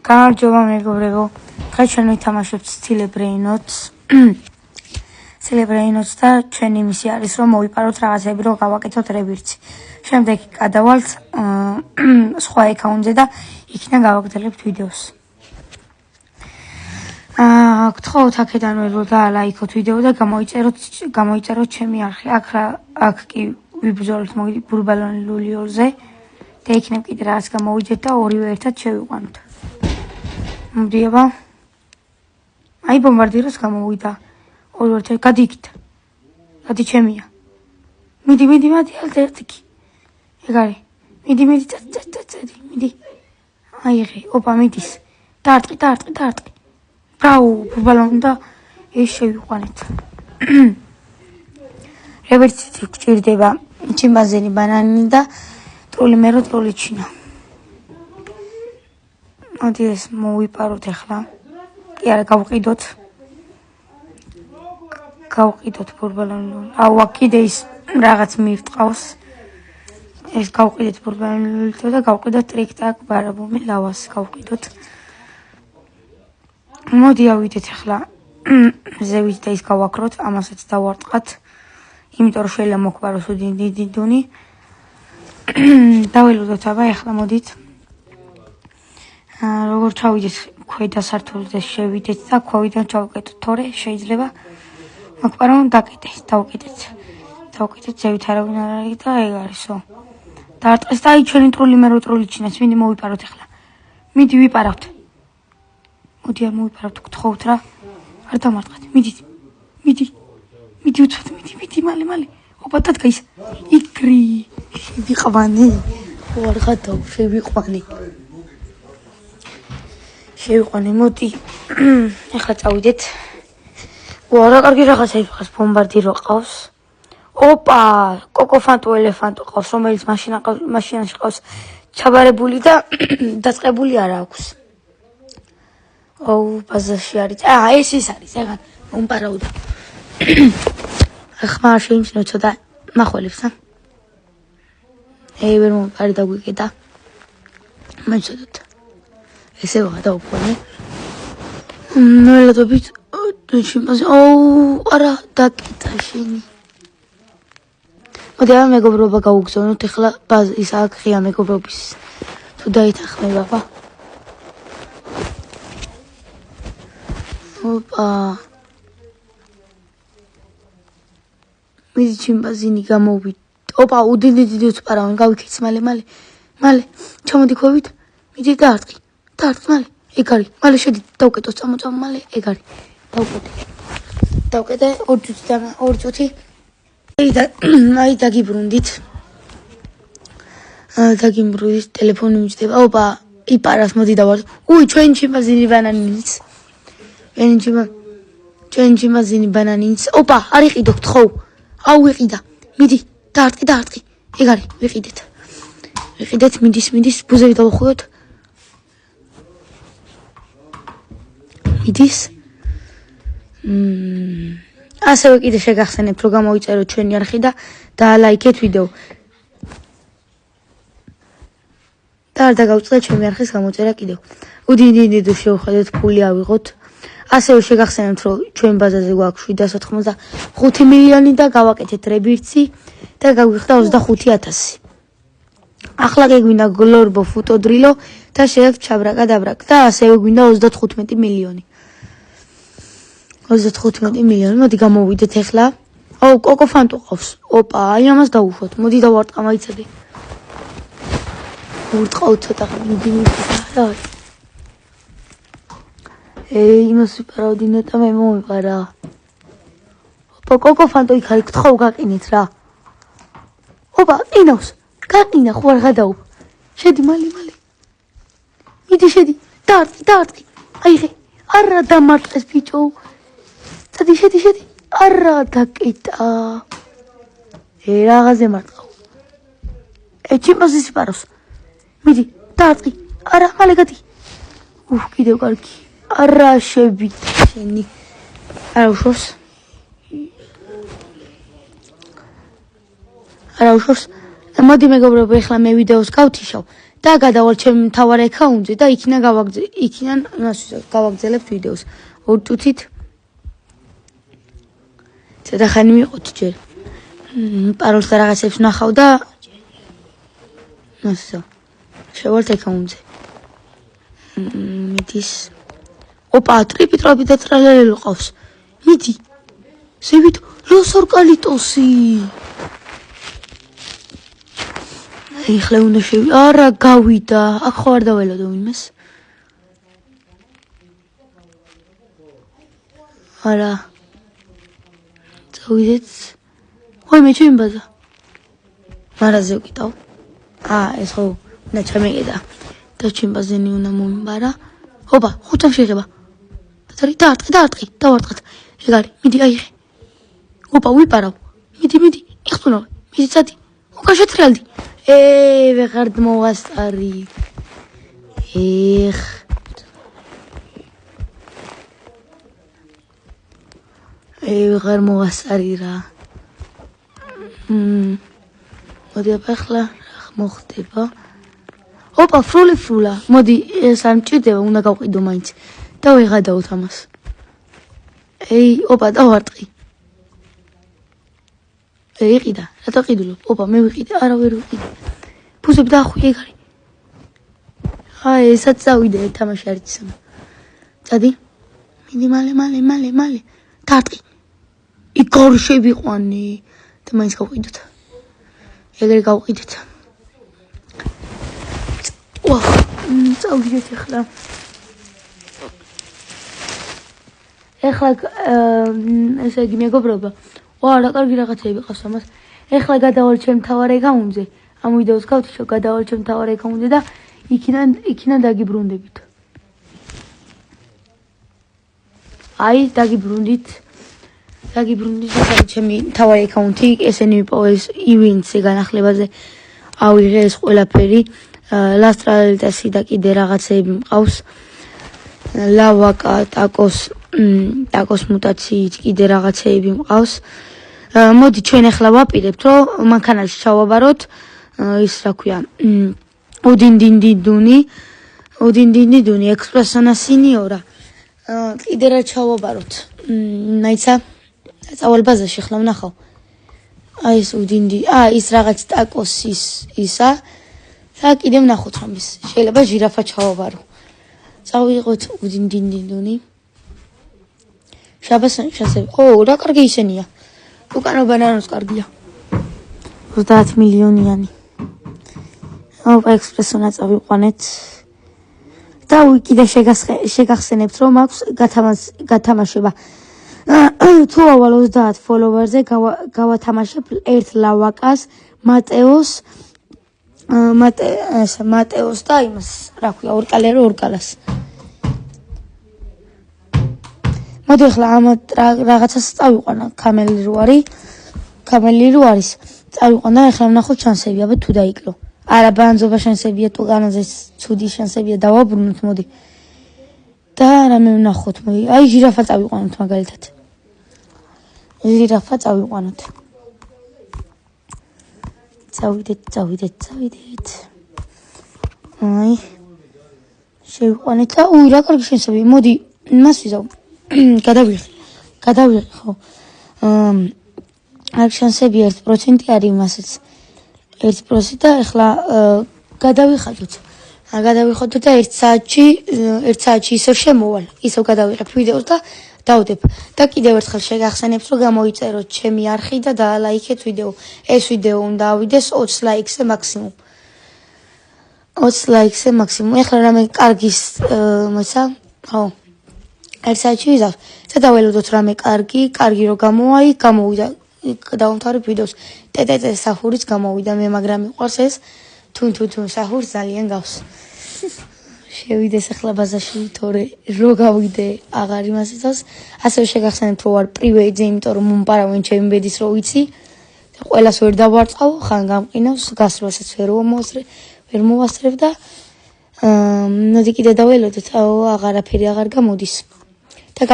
გამარჯობა მეგობრებო. დღეს ჩვენ ვითამაშებთ Celebrate-ს. Celebrate-ს და ჩვენი მისია არის რომ მოვიპაროთ რაღაცები, რომ გავაკეთოთ რებირცი. შემდეგ გადავალთ სხვა აკაუნტზე და იქიდან გავაგრძელებთ ვიდეოს. გთხოვთ აქედანვე რომ დაალაიქოთ ვიდეო და გამოიწეროთ ჩემი არხი. აქ კი ვიბრძოლოთ ბურბალონი ლულიორზე და იქნებ კიდე რაღაც გამოვიძეთ და ორივე ერთად შევიყვანოთ. მოდიება. აი ბომბარდიროს გამოვიდა. ორივე ერთად გადი იქით. გადი ჩემია. მიდი მადი ალტერტიკი. ეგ არის. მიდი მიდი. აიღე, ოპა მიდის. დაარტყი. ბრაუ, ბურბალონი და ეს შევიყვანეთ. რებერცით გჭირდება ჩიმბანზენი, ბანანი და ტროლიჩინა. მოდი ეს მოვიპაროთ ახლა. კი არა, გავყიდოთ ბურბალონი. აუ, კიდე ის რაღაც მივტყავს. ეს გავყიდეთ ბურბალონი და გავყიდოთ ტრიკ-ტაკ ბარაბუმი ლავას გავყიდოთ. მოდი ავიდეთ ახლა ზევით და ის გავაქროთ, ამასაც დავარტყათ. იმიტომ რომ შეიძლება მოგვყაროს დიდი დუნი. დაველოდოთ აბა ახლა მოდით. როგორ ჩავიდეთ ქვედა სართულზე შევიდეთ და ქვევიდან ჩავკეტოთ. თორე შეიძლება მოგვყარონ დავკეტეთ ზევით არავინ არ არის და ეგ არისო. დაარტყეს და აი ჩვენი ტროლიჩინას მინდი მოვიპაროთ ახლა. მიდი ვიპარავთ. მოდი არ მოვიპარავთ გთხოვთ რა. არ დამარტყეთ. მიდი უცბად მიდი მალე. ოპა დადგა ის იკრი შევიყვანი. ვარ ხათო შევიყვანი მოდი. ახლა წავიდეთ. რა კარგი რაღაცა იყავს ბომბარდირო ყავს. ოპა კოკოფანტო ელეფანტო ყავს, რომელიც მაშინაში ყავს ჩაბარებული და დაწყებული არ აქვს. აუ ბაზარში არის. ეს ის არის, ეგან მომპარავდა. ახლა შეიმჩნევ ცოტა ნახველებს, ვერ მომპარი დაგვიკიდა. მეცოდოთ. ესე ვაღა დაუბრუნე. ნელადობით ჩიმპანზე. აუ, არა, დაკიდა შენი. მოდი ამ მეგობრობა გავუგზავნოთ ახლა ის აქ ღია მეგობრობის. თუ დაითანხმება, ხა? ოპა. მიდი ჩიმპანზინი გამოვიდ. ოპა, უდინდი უცპარავენ, გავიქეც მალე. ჩამოდი ქვევით. მიდი დაარტყი მალე. ეგ არის. მალე შედი დავკეტოს წამოწამ მალე ეგ არის. დავკეტე 2 წუთი. აი დაგიბრუნდით. ტელეფონი მიჭდება. ოპა, იპარას მოდი დავარ. უი, ჩვენი ჩიმპანზინი ბანანიც. ჩვენი ჩიმპანზინი ბანანიც. ოპა, არ იყიდო გთხოვ. აუ ვიყიდა. მიდი, დაარტყი. ეგ არის, ვიყიდეთ, მიდის, ბუზები დავუხვიოთ. მიდის. ასევე კიდე შეგახსენებთ, რომ გამოიწეროთ ჩვენი არხი და დაალაიქეთ ვიდეო. და არ დაგავწყდეთ ჩემი არხის გამოწერა კიდევ. უდინდი შევხედეთ, ფული ავიღოთ. ასევე შეგახსენებთ, რომ ჩვენ ბაზაზე გვაქვს 785 მილიონი და გავაკეთეთ რებირცი და გაგვიხდა 25,000. ახლა გეგვინდა გლორბო ფუტოდრილო და შეექვთ ჩაბრაკა დაბრაკ და ასევე გვინდა 35 მილიონი. 35 მილიონი. მოდი გამოვიდეთ ახლა. აუ, კოკოფანტო ყავს. ოპა, აი ამას დავუშვათ. მოდი დავარტყა მაიცადე. ურტყავ ცოტა მიდი. იმას ვიპარავდი ნეტა მე მომიყარა. ოპა, კოკოფანტო იქ არის, გთხოვ გაყინეთ რა. ოპა, ყინავს. გაყინა ხო არ გადაუ. შედი მალე. მიდი შედი. დაარტყი. აიღე. არა დამარტყეს ბიჭო. შედი. არა დაკეტა. რაღაცე მარტყავ. ჩიმპანზის ვიპარავს. მიდი, დაარტყი. არა, მალე გადი. კიდევ კარგი. არა შევიდე შენი. არა უშავს. მოდი მეგობრებო, ახლა მე ვიდეოს გავთიშავ და გადავალ ჩემ მთავარ აკაუნტზე და იქიდან გავაგზავნებ ვიდეოს 2 წუთით ცოტა ხანი მიყოთ ჯერ პაროლს და რაღაცებს ნახავ და ასა შევალთ აკაუნტზე მიდის ოპა ტრიპი და ტრალალელო ყავს მიდი ზევით los orcalitosი ეხლა უნდა არა გავიდა აქ ხო არ დაველოდო ვინმეს არა წავიდეთ ხოი მე ჩემი ბაზა მარაზე ვკიტავ ეს ხო უნდა ჩამეკიდა და ჩემი ბაზენი უნდა მომიბარა ოპა ხუთამ შეღება დაარტყი დავარტყეთ ეგ არის მიდი აიღე ოპა ვიპარავ მიდი იხტუნო მიდი წადი უკან შეტრიალდი ვეღარ მოვასწარი ვეღარ მოვასწარი რა მოდი ახლა მოხდება ოპა ფრულა მოდი ეს არ მჭირდება უნდა გავყიდო მაინც და ვეღადაოთ ამას ოპა დავარტყი იყიდა რატო ყიდულობ ოპა მე ვიყიდე არა ვერ ვიყიდე ფუსები დაახვი ეგ არის ესაც წავიდე თამაში არ იცონა წადი მიდი მალე დაარტყი იქ შევიყვანე და მაინც გავყიდოთ ეგრე გავყიდეთ წავიდეთ ახლა ესე იგი მეგობრობა რა კარგი რაღაცები ყავს ამას ეხლა გადავალ ჩემ მთავარ აკაუნტზე ამ ვიდეოს გავთიშო გადავალ ჩემ მთავარ აკაუნტზე და იქიდან დაგიბრუნდებით დაგიბრუნდით ჩემი მთავარ აკაუნტი ესენი მიპოვეს ივენტზე განახლებაზე ავიღე ეს ყველაფერი ლასტრალიტასი და კიდე რაღაცეები მყავს ლავაკა ტაკოს მუტაციით კიდე რაღაცეები მყავს მოდი ჩვენ ახლა ვაპირებთ რომ მანქანაში ჩავაბაროთ ის რა ქვია უდინდინდუნი ექსპრესონა სინიორა კიდე რა ჩავაბაროთ მაიცა წავალ ბაზაში ახლა ვნახავ ეს ის რაღაც ტაკოსის ისა და კიდე ვნახოთ რომ ის შეიძლება ჟირაფა ჩავაბარო წავიღოთ უდინდინდუნი შაბასანშასე რა კარგი ისენია უკანო ბანანოს კარგია 30 მილიონიანი ექსპრესონა წავიყვანეთ და კიდე შეგახსენებთ რომ აქვს გათამაშება თუ ავალ 30 ფოლოვერზე გავათამაშებ ერთ ლავაკას მატეოს და იმას რა ქვია ორკალას მოდი ახლა ამ რაღაცას წავიყვანა კამელი რო არის წავიყვანა ახლა ვნახოთ შანსები აბა თუ დაიკლო არა ბანძობა შანსებია თუ განაზე ცუდი შანსებია დავაბრუნოთ მოდი და რამე ვნახოთ მოდი ჟირაფა წავიყვანოთ მაგალითად წავიდეთ შევიყვანეთ და რა კარგი შანსები მოდი მას ვიზავ გადავიღე ხო აქ შანსები 1% არის მასეც 1% და ახლა გადავიხადოთ და 1 საათში ისევ შემოვალ ისევ გადავიღებ ვიდეოს და დავდებ და კიდევ ერთხელ შეგახსენებთ რომ გამოიწეროთ ჩემი არხი და დაალაიქეთ ვიდეო ეს ვიდეო უნდა ავიდეს 20 ლაიქზე მაქსიმუმ 20 ლაიქზე მაქსიმუმ ახლა რამე კარგის მოცა ხო 1 საათში ვიზავ და დაველოდოთ რამე კარგი რომ გამოვიდა დავამთავრებ ვიდეოს ტეტეტე სახურიც გამოვიდა მე მაგრამ მიყვარს ეს თუნ სახურს ძალიან გავს შევიდეს ახლა ბაზაში თორე რო გავიდე აღარ იმასეთას ასევე შეგახსენებთ რომ ვარ პრივეიტზე იმიტომ რომ მომპარავენ ჩემი ბედის რო ვიცი და ყველას ვერ დავარწყავ ხან გამყინავს გასვლასაც ვერ მოვასწრებ და მოდი კიდე დაველოდოთ აღარაფერი აღარ გამოდის და